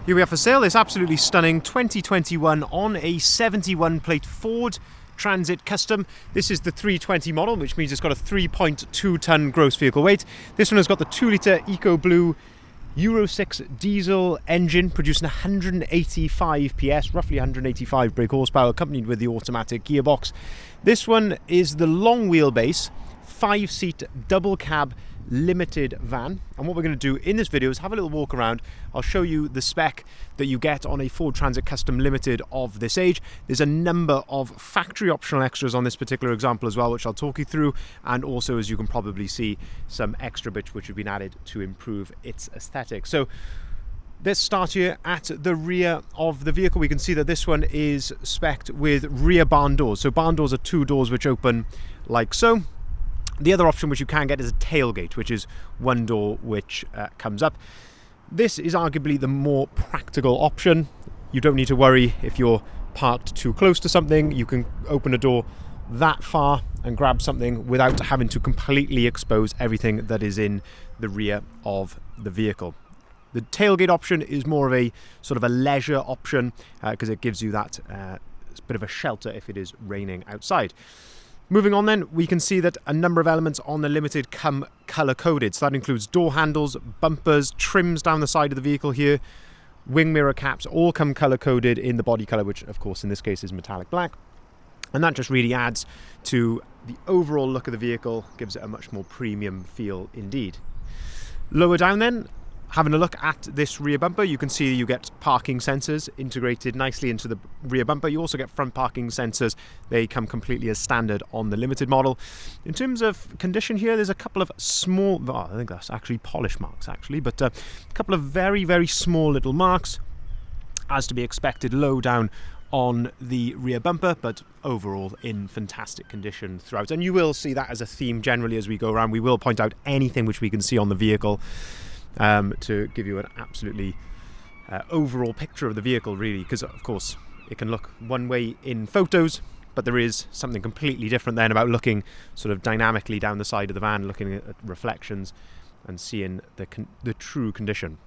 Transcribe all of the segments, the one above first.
Here we have for sale this absolutely stunning 2021 on a 71 plate Ford Transit Custom. This is the 320 model, which means it's got a 3.2 ton gross vehicle weight. This one has got the 2 litre Eco Blue Euro 6 diesel engine producing 185 PS, roughly 185 brake horsepower, accompanied with the automatic gearbox. This one is the long wheelbase 5-seat double cab limited van, and what we're going to do in this video is have a little walk around. I'll show you the spec that you get on a Ford Transit Custom Limited of this age. There's a number of factory optional extras on this particular example as well, which I'll talk you through, and also, as you can probably see, some extra bits which have been added to improve its aesthetic. So let's start here at the rear of the vehicle. We can see that this one is spec'd with rear barn doors. So barn doors are 2 doors which open like so. The other option which you can get is a tailgate, which is 1 door which comes up. This is arguably the more practical option. You don't need to worry if you're parked too close to something. You can open a door that far and grab something without having to completely expose everything that is in the rear of the vehicle. The tailgate option is more of a sort of a leisure option because it gives you that bit of a shelter if it is raining outside. Moving on then, we can see that a number of elements on the Limited come colour-coded. So that includes door handles, bumpers, trims down the side of the vehicle here, wing mirror caps, all come colour-coded in the body colour, which of course in this case is metallic black. And that just really adds to the overall look of the vehicle, gives it a much more premium feel indeed. Lower down then, having a look at this rear bumper, you can see you get parking sensors integrated nicely into the rear bumper. You also get front parking sensors. They come completely as standard on the Limited model. In terms of condition here, there's a couple of small, I think that's actually polish marks actually, but a couple of very, very small little marks, as to be expected low down on the rear bumper, but overall in fantastic condition throughout. And you will see that as a theme generally as we go around. We will point out anything which we can see on the vehicle to give you an absolutely overall picture of the vehicle, really, because of course it can look one way in photos, but there is something completely different then about looking sort of dynamically down the side of the van, looking at reflections and seeing the true condition.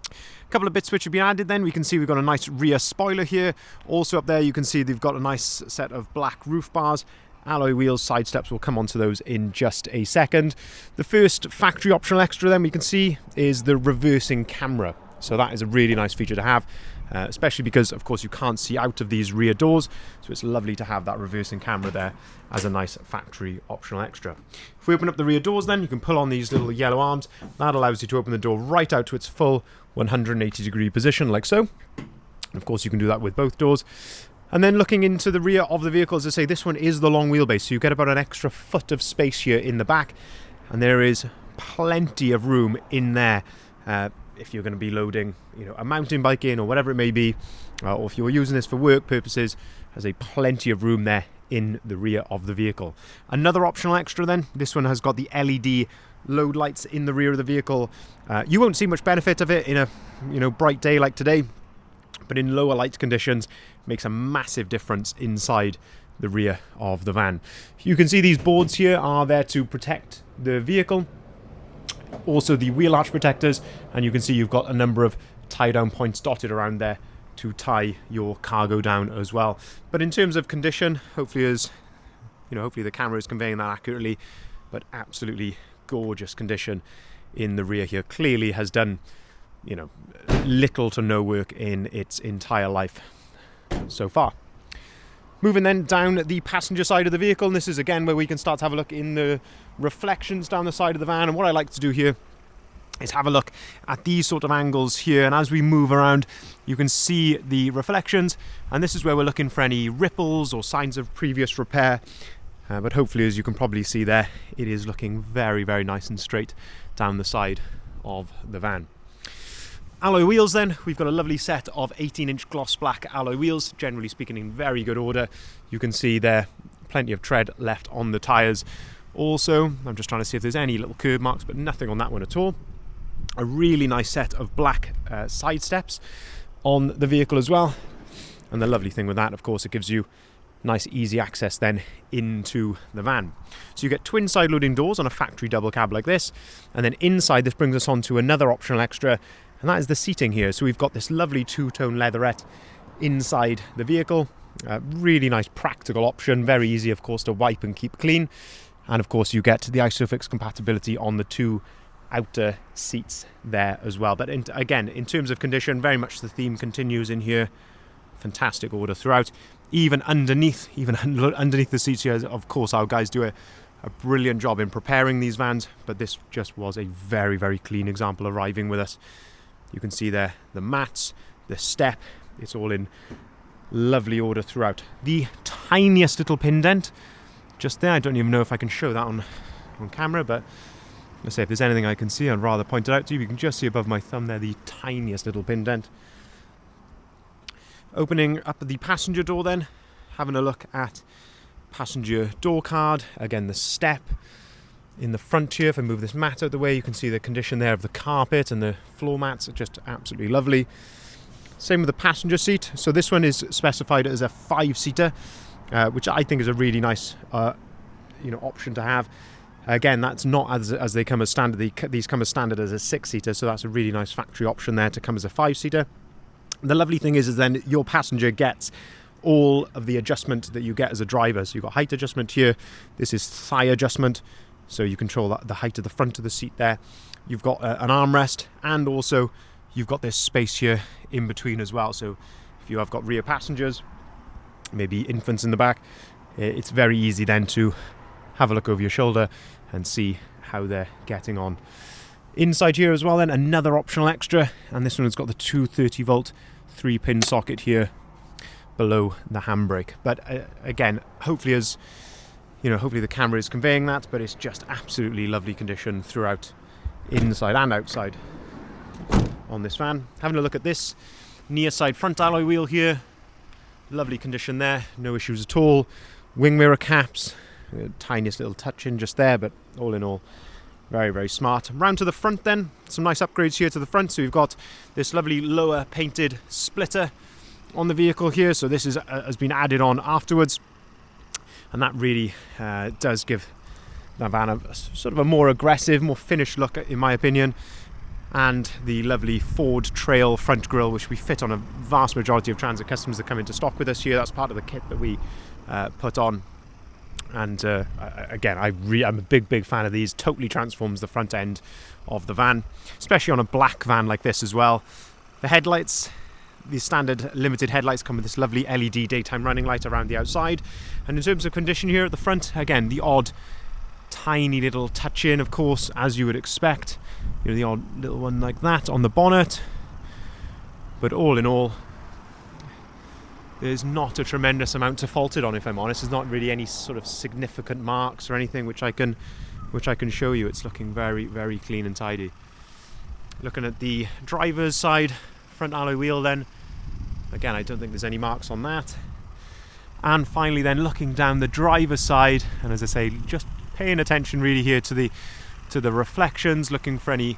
A couple of bits which have been added then. We can see we've got a nice rear spoiler here. Also up there you can see they've got a nice set of black roof bars. Alloy wheels, side steps, we'll come onto those in just a second. The first factory optional extra then we can see is the reversing camera. So that is a really nice feature to have, especially because of course you can't see out of these rear doors. So it's lovely to have that reversing camera there as a nice factory optional extra. If we open up the rear doors then, you can pull on these little yellow arms. That allows you to open the door right out to its full 180-degree position like so. And of course you can do that with both doors. And then looking into the rear of the vehicle, as I say, this one is the long wheelbase, so you get about an extra foot of space here in the back, and there is plenty of room in there if you're going to be loading, a mountain bike in or whatever it may be, or if you're using this for work purposes. There's plenty of room there in the rear of the vehicle. Another optional extra then, this one has got the LED load lights in the rear of the vehicle. You won't see much benefit of it in a bright day like today, but in lower light conditions makes a massive difference inside the rear of the van. You can see these boards here are there to protect the vehicle, also the wheel arch protectors, and you can see you've got a number of tie down points dotted around there to tie your cargo down as well. But in terms of condition, hopefully the camera is conveying that accurately, but absolutely gorgeous condition in the rear here. Clearly has done little to no work in its entire life so far. Moving then down the passenger side of the vehicle, and this is again where we can start to have a look in the reflections down the side of the van. And what I like to do here is have a look at these sort of angles here, and as we move around you can see the reflections, and this is where we're looking for any ripples or signs of previous repair. But hopefully, as you can probably see there, it is looking very, very nice and straight down the side of the van. Alloy wheels then, we've got a lovely set of 18-inch gloss black alloy wheels, generally speaking in very good order. You can see there plenty of tread left on the tyres. Also, I'm just trying to see if there's any little curb marks, but nothing on that one at all. A really nice set of black side steps on the vehicle as well. And the lovely thing with that, of course, it gives you nice easy access then into the van. So you get twin side loading doors on a factory double cab like this, and then inside this brings us on to another optional extra, and that is the seating here. So we've got this lovely two-tone leatherette inside the vehicle. Really nice practical option, very easy of course to wipe and keep clean, and of course you get the ISOFIX compatibility on the two outer seats there as well. But again, in terms of condition, very much the theme continues in here. Fantastic order throughout. Even underneath the seats here, of course our guys do a brilliant job in preparing these vans, but this just was a very, very clean example arriving with us. You can see there the mats, the step, it's all in lovely order throughout. The tiniest little pin dent just there, I don't even know if I can show that on camera, but let's say if there's anything I can see, I'd rather point it out to you. You can just see above my thumb there the tiniest little pin dent. Opening up the passenger door then, having a look at passenger door card. Again, the step in the front here. If I move this mat out of the way, you can see the condition there of the carpet, and the floor mats are just absolutely lovely. Same with the passenger seat. So this one is specified as a 5-seater, which I think is a really nice option to have. Again, that's not as they come as standard. These come as standard as a 6-seater, so that's a really nice factory option there to come as a 5-seater. The lovely thing is then your passenger gets all of the adjustment that you get as a driver. So you've got height adjustment here. This is thigh adjustment, so you control the height of the front of the seat there. You've got an armrest, and also you've got this space here in between as well. So if you have got rear passengers, maybe infants in the back, it's very easy then to have a look over your shoulder and see how they're getting on. Inside here as well then, another optional extra, and this one has got the 230 volt 3-pin socket here below the handbrake. But again, hopefully the camera is conveying that, but it's just absolutely lovely condition throughout, inside and outside on this van. Having a look at this near side front alloy wheel here, lovely condition there, no issues at all. Wing mirror caps, tiniest little touch in just there, but all in all very, very smart. Round to the front then, some nice upgrades here to the front. So we've got this lovely lower painted splitter on the vehicle here, so this has been added on afterwards, and that really does give the van a sort of a more aggressive, more finished look in my opinion. And the lovely Ford Trail front grille, which we fit on a vast majority of Transit customers that come into stock with us here. That's part of the kit that we put on. And again, I'm a big fan of these. Totally transforms the front end of the van, especially on a black van like this as well. The headlights, the standard limited headlights, come with this lovely LED daytime running light around the outside. And in terms of condition here at the front, again, the odd tiny little touch in, of course, as you would expect. The odd little one like that on the bonnet. But all in all, there's not a tremendous amount to fault it on, if I'm honest. There's not really any sort of significant marks or anything which I can show you. It's looking very, very clean and tidy. Looking at the driver's side front alloy wheel then, again, I don't think there's any marks on that. And finally then, looking down the driver's side, and as I say, just paying attention really here to the reflections, looking for any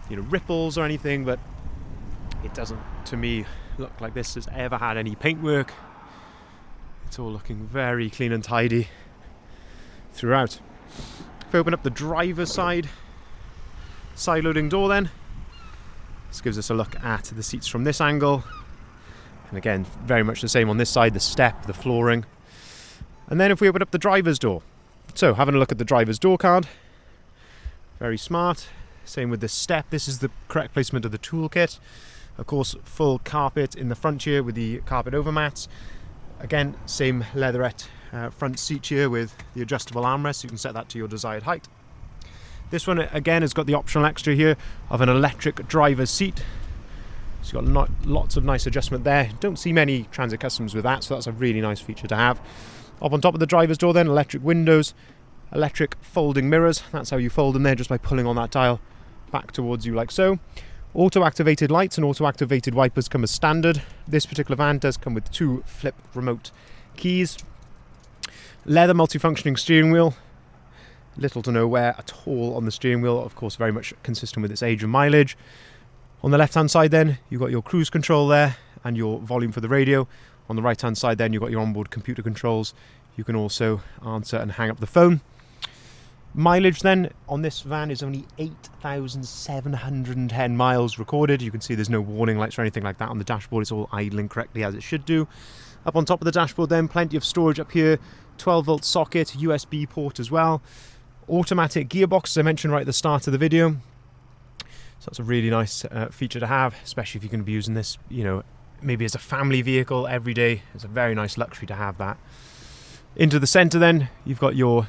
ripples or anything, but it doesn't, to me, look like this has ever had any paintwork. It's all looking very clean and tidy throughout. If we open up the driver's side loading door then, this gives us a look at the seats from this angle, and again very much the same on this side, the step, the flooring. And then if we open up the driver's door, so having a look at the driver's door card, very smart. Same with the step, this is the correct placement of the toolkit. Of course, full carpet in the front here with the carpet overmats. Again, same leatherette front seat here with the adjustable armrest. You can set that to your desired height. This one, again, has got the optional extra here of an electric driver's seat. So you've got lots of nice adjustment there. Don't see many Transit customers with that, so that's a really nice feature to have. Up on top of the driver's door then, electric windows, electric folding mirrors. That's how you fold them there, just by pulling on that dial back towards you like so. Auto-activated lights and auto-activated wipers come as standard. This particular van does come with 2 flip remote keys. Leather multifunctioning steering wheel. Little to no wear at all on the steering wheel. Of course, very much consistent with its age and mileage. On the left-hand side then, you've got your cruise control there and your volume for the radio. On the right-hand side then, you've got your onboard computer controls. You can also answer and hang up the phone. Mileage then on this van is only 8,710 miles recorded. You can see there's no warning lights or anything like that on the dashboard. It's all idling correctly as it should do. Up on top of the dashboard then, plenty of storage up here. 12-volt socket, USB port as well. Automatic gearbox, as I mentioned right at the start of the video. So that's a really nice feature to have, especially if you're going to be using this, you know, maybe as a family vehicle every day. It's a very nice luxury to have that. Into the centre then, you've got your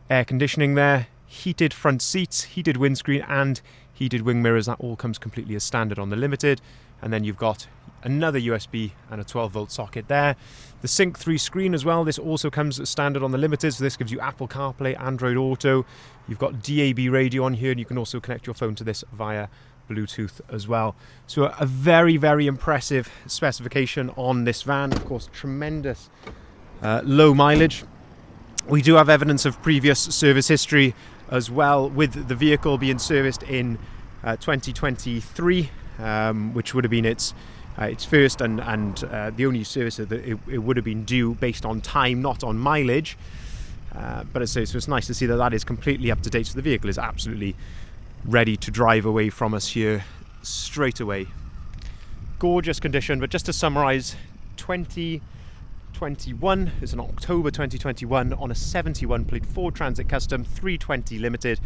air conditioning there, heated front seats, heated windscreen and heated wing mirrors. That all comes completely as standard on the Limited. And then you've got another USB and a 12-volt socket there. The Sync 3 screen as well. This also comes as standard on the Limited, so this gives you Apple CarPlay, Android Auto. You've got DAB radio on here, and you can also connect your phone to this via Bluetooth as well. So a very, very impressive specification on this van. Of course, tremendous low mileage. We do have evidence of previous service history as well, with the vehicle being serviced in 2023, which would have been its first and the only service that it would have been due based on time, not on mileage. But as I say, so it's nice to see that that is completely up to date. So the vehicle is absolutely ready to drive away from us here straight away. Gorgeous condition, but just to summarise, 2021 is an October 2021 on a 71 plate Ford Transit Custom 320 Limited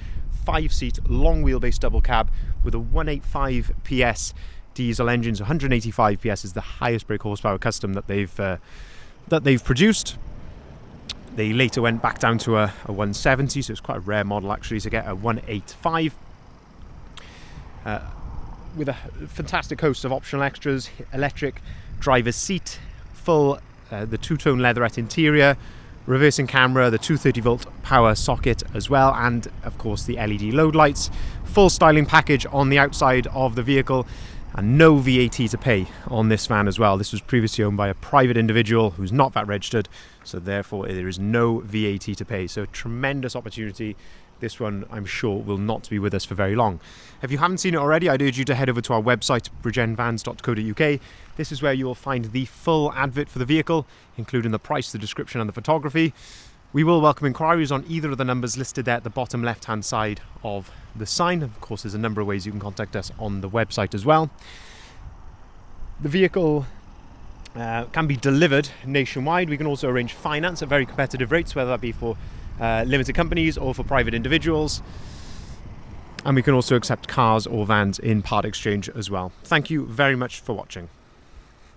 5-seat long wheelbase double cab with a 185 PS diesel engine. So 185 PS is the highest brake horsepower custom that they've produced. They later went back down to a 170, so it's quite a rare model actually to get a 185 with a fantastic host of optional extras: electric driver's seat, full the two-tone leatherette interior, reversing camera, the 230-volt power socket as well, and of course the LED load lights. Full styling package on the outside of the vehicle, and no VAT to pay on this van as well. This was previously owned by a private individual who's not VAT registered, so therefore there is no VAT to pay. So tremendous opportunity. This one, I'm sure, will not be with us for very long. If you haven't seen it already, I'd urge you to head over to our website, bridgenvans.co.uk. This is where you will find the full advert for the vehicle, including the price, the description and the photography. We will welcome inquiries on either of the numbers listed there at the bottom left-hand side of the sign. Of course, there's a number of ways you can contact us on the website as well. The vehicle can be delivered nationwide. We can also arrange finance at very competitive rates, whether that be for limited companies or for private individuals. And we can also accept cars or vans in part exchange as well. Thank you very much for watching.